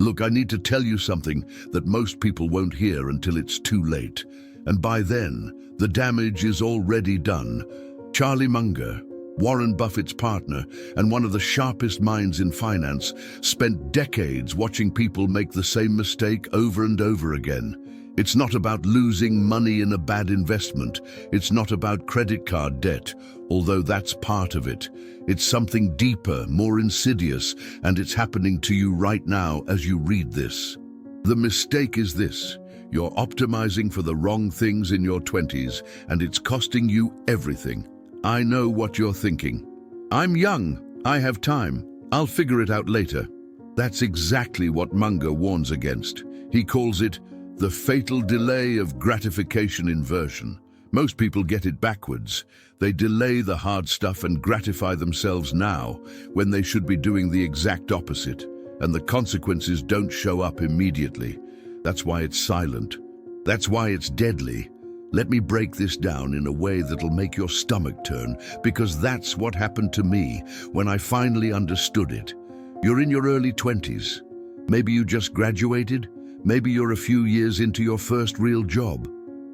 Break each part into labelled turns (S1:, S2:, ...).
S1: Look, I need to tell you something that most people won't hear until it's too late. And by then, the damage is already done. Charlie Munger, Warren Buffett's partner and one of the sharpest minds in finance, spent decades watching people make the same mistake over and over again. It's not about losing money in a bad investment. It's not about credit card debt, although that's part of it. It's something deeper, more insidious, and it's happening to you right now as you read this. The mistake is this: you're optimizing for the wrong things in your 20s, and it's costing you everything. I know what you're thinking. I'm young, I have time, I'll figure it out later. That's exactly what Munger warns against. He calls it the fatal delay of gratification inversion. Most people get it backwards. They delay the hard stuff and gratify themselves now when they should be doing the exact opposite, and the consequences don't show up immediately. That's why it's silent. That's why it's deadly. Let me break this down in a way that'll make your stomach turn, because that's what happened to me when I finally understood it. You're in your early 20s. Maybe you just graduated. Maybe you're a few years into your first real job.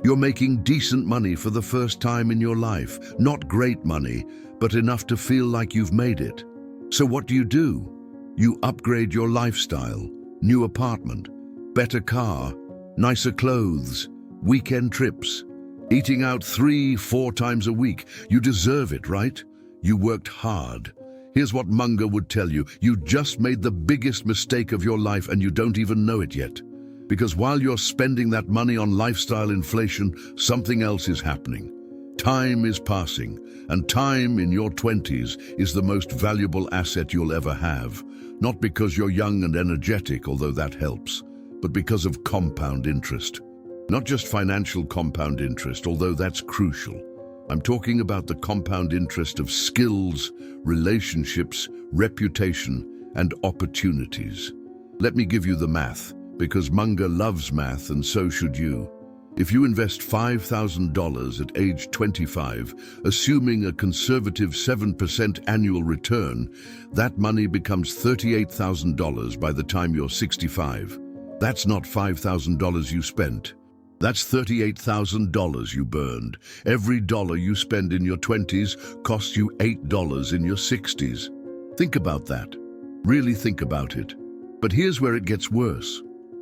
S1: You're making decent money for the first time in your life. Not great money, but enough to feel like you've made it. So what do? You upgrade your lifestyle. New apartment, better car, nicer clothes, weekend trips, eating out 3-4 times a week. You deserve it, right? You worked hard. Here's what Munger would tell you. You just made the biggest mistake of your life and you don't even know it yet. Because while you're spending that money on lifestyle inflation, something else is happening. Time is passing, and time in your 20s is the most valuable asset you'll ever have. Not because you're young and energetic, although that helps, but because of compound interest. Not just financial compound interest, although that's crucial. I'm talking about the compound interest of skills, relationships, reputation, and opportunities. Let me give you the math, because Munger loves math and so should you. If you invest $5,000 at age 25, assuming a conservative 7% annual return, that money becomes $38,000 by the time you're 65. That's not $5,000 you spent. That's $38,000 you burned. Every dollar you spend in your 20s costs you $8 in your 60s. Think about that. Really think about it. But here's where it gets worse.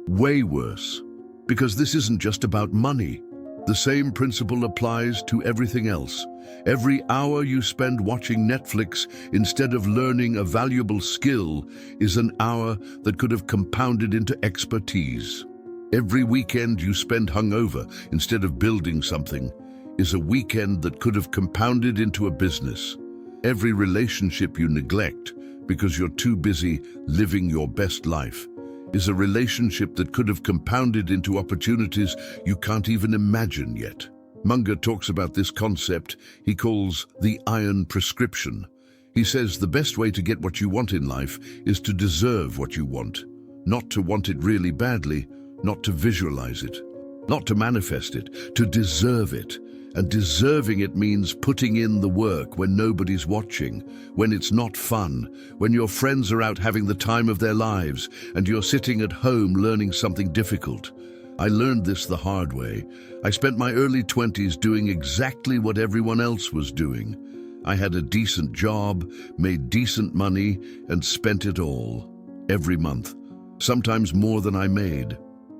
S1: Way worse. Because this isn't just about money. The same principle applies to everything else. Every hour you spend watching Netflix instead of learning a valuable skill is an hour that could have compounded into expertise. Every weekend you spend hungover instead of building something is a weekend that could have compounded into a business. Every relationship you neglect because you're too busy living your best life is a relationship that could have compounded into opportunities you can't even imagine yet. Munger talks about this concept he calls the iron prescription. He says the best way to get what you want in life is to deserve what you want. Not to want it really badly, not to visualize it, not to manifest it, to deserve it. And deserving it means putting in the work when nobody's watching, when it's not fun, when your friends are out having the time of their lives and you're sitting at home learning something difficult. I learned this the hard way. I spent my early 20s doing exactly what everyone else was doing. I had a decent job, made decent money, and spent it all, every month, sometimes more than I made.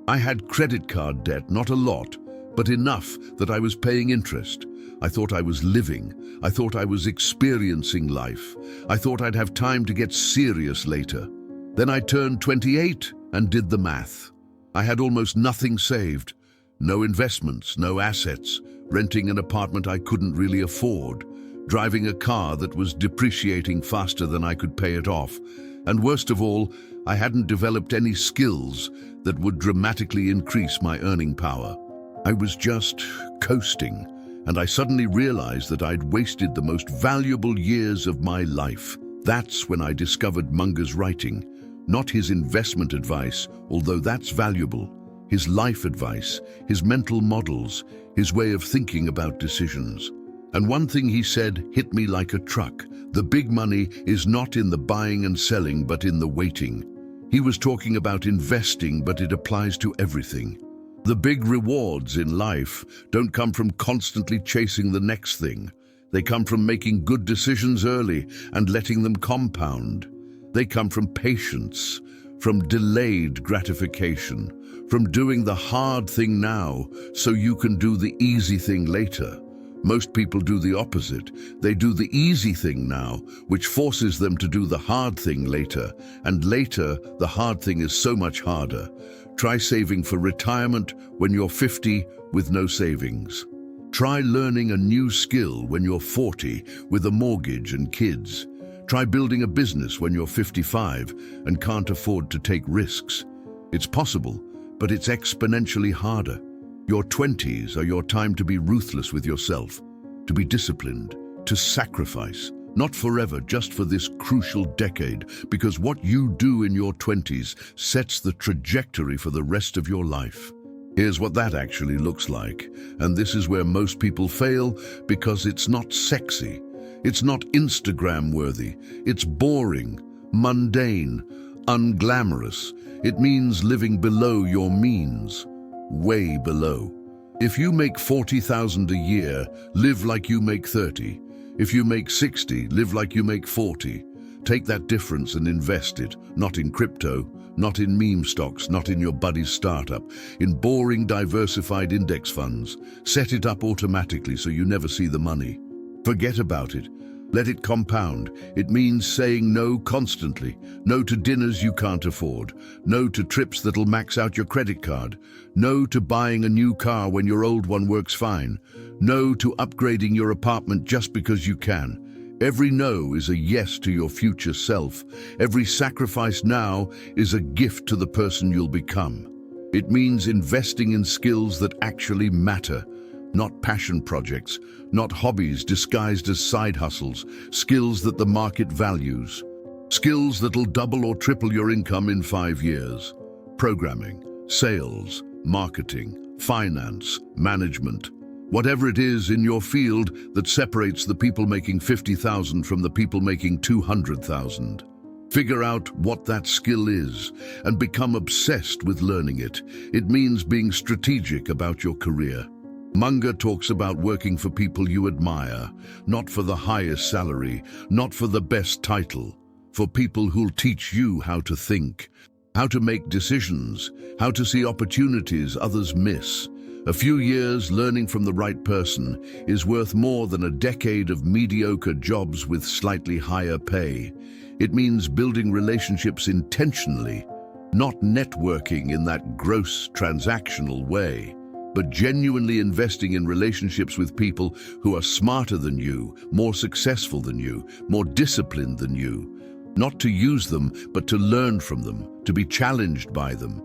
S1: I had credit card debt, not a lot, but enough that I was paying interest. I thought I was living. I thought I was experiencing life. I thought I'd have time to get serious later. Then I turned 28 and did the math. I had almost nothing saved. No investments, no assets, renting an apartment I couldn't really afford, driving a car that was depreciating faster than I could pay it off. And worst of all, I hadn't developed any skills that would dramatically increase my earning power. I was just coasting, and I suddenly realized that I'd wasted the most valuable years of my life. That's when I discovered Munger's writing, not his investment advice, although that's valuable, his life advice, his mental models, his way of thinking about decisions. And one thing he said hit me like a truck. The big money is not in the buying and selling, but in the waiting. He was talking about investing, but it applies to everything. The big rewards in life don't come from constantly chasing the next thing. They come from making good decisions early and letting them compound. They come from patience, from delayed gratification, from doing the hard thing now so you can do the easy thing later. Most people do the opposite. They do the easy thing now, which forces them to do the hard thing later. And later, the hard thing is so much harder. Try saving for retirement when you're 50 with no savings. Try learning a new skill when you're 40 with a mortgage and kids. Try building a business when you're 55 and can't afford to take risks. It's possible, but it's exponentially harder. Your 20s are your time to be ruthless with yourself, to be disciplined, to sacrifice, not forever, just for this crucial decade, because what you do in your 20s sets the trajectory for the rest of your life. Here's what that actually looks like, and this is where most people fail because it's not sexy, it's not Instagram-worthy, it's boring, mundane, unglamorous. It means living below your means. Way below. If you make 40,000 a year, live like you make 30. If you make 60, live like you make 40. Take that difference and invest it, not in crypto, not in meme stocks, not in your buddy's startup, in boring diversified index funds. Set it up automatically so you never see the money. Forget about it. Let it compound. It means saying no constantly. No to dinners you can't afford. No to trips that'll max out your credit card. No to buying a new car when your old one works fine. No to upgrading your apartment just because you can. Every no is a yes to your future self. Every sacrifice now is a gift to the person you'll become. It means investing in skills that actually matter. Not passion projects, not hobbies disguised as side hustles, skills that the market values. Skills that'll double or triple your income in 5 years. Programming, sales, marketing, finance, management. Whatever it is in your field that separates the people making 50,000 from the people making 200,000. Figure out what that skill is and become obsessed with learning it. It means being strategic about your career. Munger talks about working for people you admire, not for the highest salary, not for the best title, for people who'll teach you how to think, how to make decisions, how to see opportunities others miss. A few years learning from the right person is worth more than a decade of mediocre jobs with slightly higher pay. It means building relationships intentionally, not networking in that gross transactional way, but genuinely investing in relationships with people who are smarter than you, more successful than you, more disciplined than you. Not to use them, but to learn from them, to be challenged by them,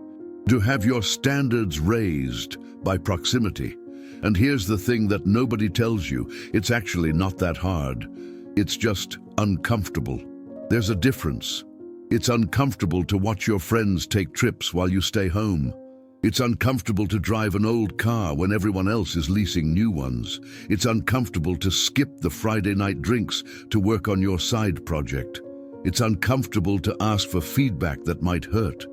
S1: to have your standards raised by proximity. And here's the thing that nobody tells you, it's actually not that hard. It's just uncomfortable. There's a difference. It's uncomfortable to watch your friends take trips while you stay home. It's uncomfortable to drive an old car when everyone else is leasing new ones. It's uncomfortable to skip the Friday night drinks to work on your side project. It's uncomfortable to ask for feedback that might hurt.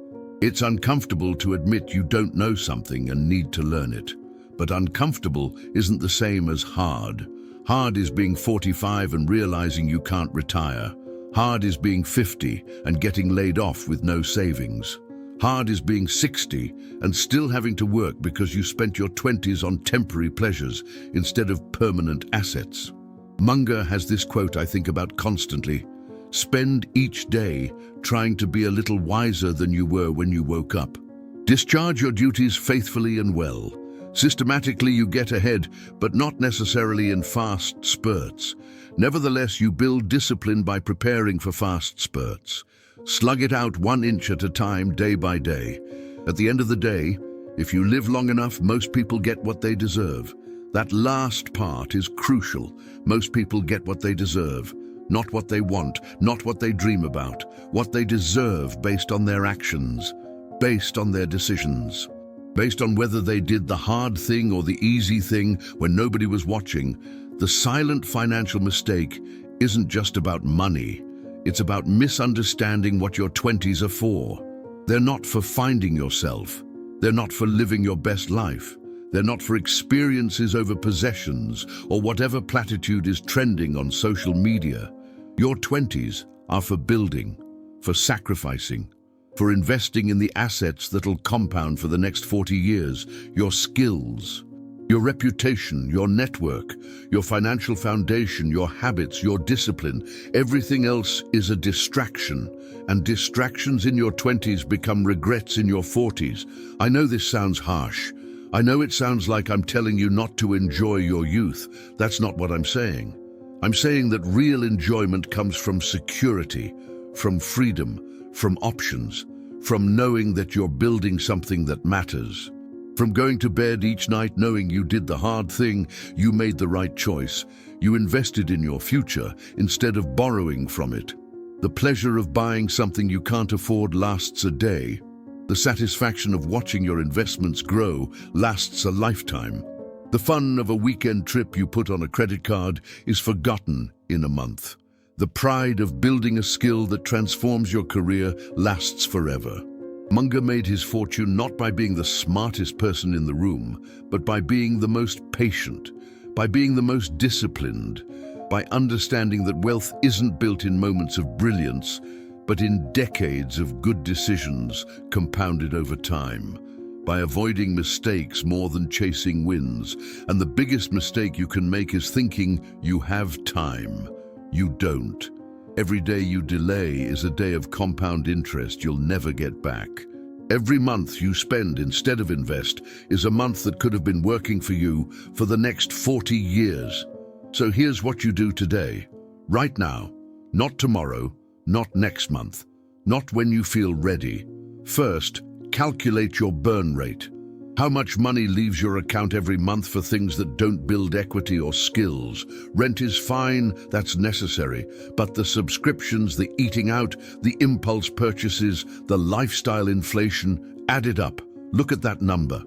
S1: It's uncomfortable to admit you don't know something and need to learn it. But uncomfortable isn't the same as hard. Hard is being 45 and realizing you can't retire. Hard is being 50 and getting laid off with no savings. Hard is being 60 and still having to work because you spent your 20s on temporary pleasures instead of permanent assets. Munger has this quote I think about constantly. Spend each day trying to be a little wiser than you were when you woke up. Discharge your duties faithfully and well. Systematically you get ahead, but not necessarily in fast spurts. Nevertheless, you build discipline by preparing for fast spurts. Slug it out 1 inch at a time, day by day. At the end of the day, if you live long enough, most people get what they deserve. That last part is crucial. Most people get what they deserve. Not what they want, not what they dream about. What they deserve based on their actions, based on their decisions. Based on whether they did the hard thing or the easy thing when nobody was watching. The silent financial mistake isn't just about money. It's about misunderstanding what your 20s are for. They're not for finding yourself. They're not for living your best life. They're not for experiences over possessions or whatever platitude is trending on social media. Your 20s are for building, for sacrificing, for investing in the assets that'll compound for the next 40 years, your skills, your reputation, your network, your financial foundation, your habits, your discipline. Everything else is a distraction, and distractions in your 20s become regrets in your 40s. I know this sounds harsh. I know it sounds like I'm telling you not to enjoy your youth. That's not what I'm saying. I'm saying that real enjoyment comes from security, from freedom, from options, from knowing that you're building something that matters. From going to bed each night knowing you did the hard thing, you made the right choice. You invested in your future instead of borrowing from it. The pleasure of buying something you can't afford lasts a day. The satisfaction of watching your investments grow lasts a lifetime. The fun of a weekend trip you put on a credit card is forgotten in a month. The pride of building a skill that transforms your career lasts forever. Munger made his fortune not by being the smartest person in the room, but by being the most patient, by being the most disciplined, by understanding that wealth isn't built in moments of brilliance, but in decades of good decisions compounded over time, by avoiding mistakes more than chasing wins. And the biggest mistake you can make is thinking you have time. You don't. Every day you delay is a day of compound interest you'll never get back. Every month you spend instead of invest is a month that could have been working for you for the next 40 years. So here's what you do today, right now, not tomorrow, not next month, not when you feel ready. First, calculate your burn rate. How much money leaves your account every month for things that don't build equity or skills? Rent is fine, that's necessary, but the subscriptions, the eating out, the impulse purchases, the lifestyle inflation, add it up. Look at that number.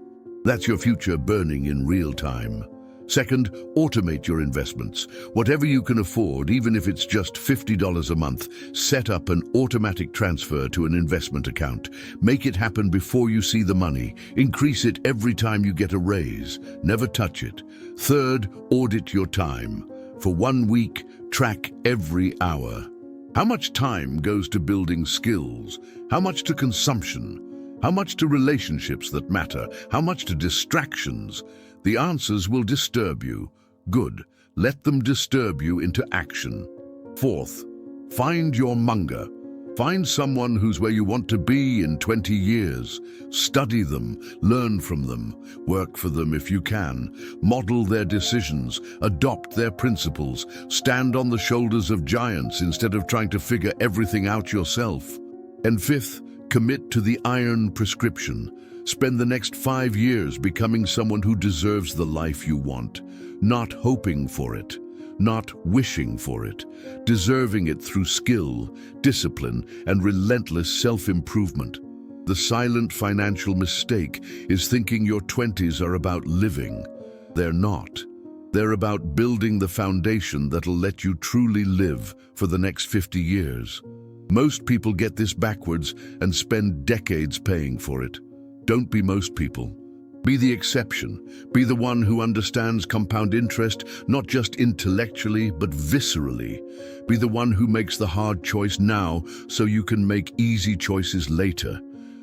S1: That's your future burning in real time. Second, automate your investments. Whatever you can afford, even if it's just $50 a month, set up an automatic transfer to an investment account. Make it happen before you see the money. Increase it every time you get a raise. Never touch it. Third, audit your time. For 1 week, track every hour. How much time goes to building skills? How much to consumption? How much to relationships that matter? How much to distractions? The answers will disturb you. Good. Let them disturb you into action. Fourth, find your Munger. Find someone who's where you want to be in 20 years. Study them, learn from them, work for them if you can. Model their decisions, adopt their principles, stand on the shoulders of giants instead of trying to figure everything out yourself. And fifth, commit to the iron prescription. Spend the next 5 years becoming someone who deserves the life you want, not hoping for it, not wishing for it, deserving it through skill, discipline, and relentless self-improvement. The silent financial mistake is thinking your 20s are about living. They're not. They're about building the foundation that'll let you truly live for the next 50 years. Most people get this backwards and spend decades paying for it. Don't be most people. Be the exception. Be the one who understands compound interest, not just intellectually, but viscerally. Be the one who makes the hard choice now so you can make easy choices later.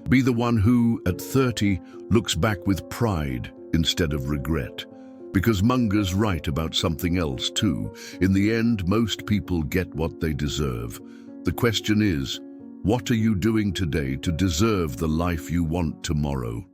S1: Be the one who, at 30, looks back with pride instead of regret. Because Munger's right about something else too. In the end, most people get what they deserve. The question is, what are you doing today to deserve the life you want tomorrow?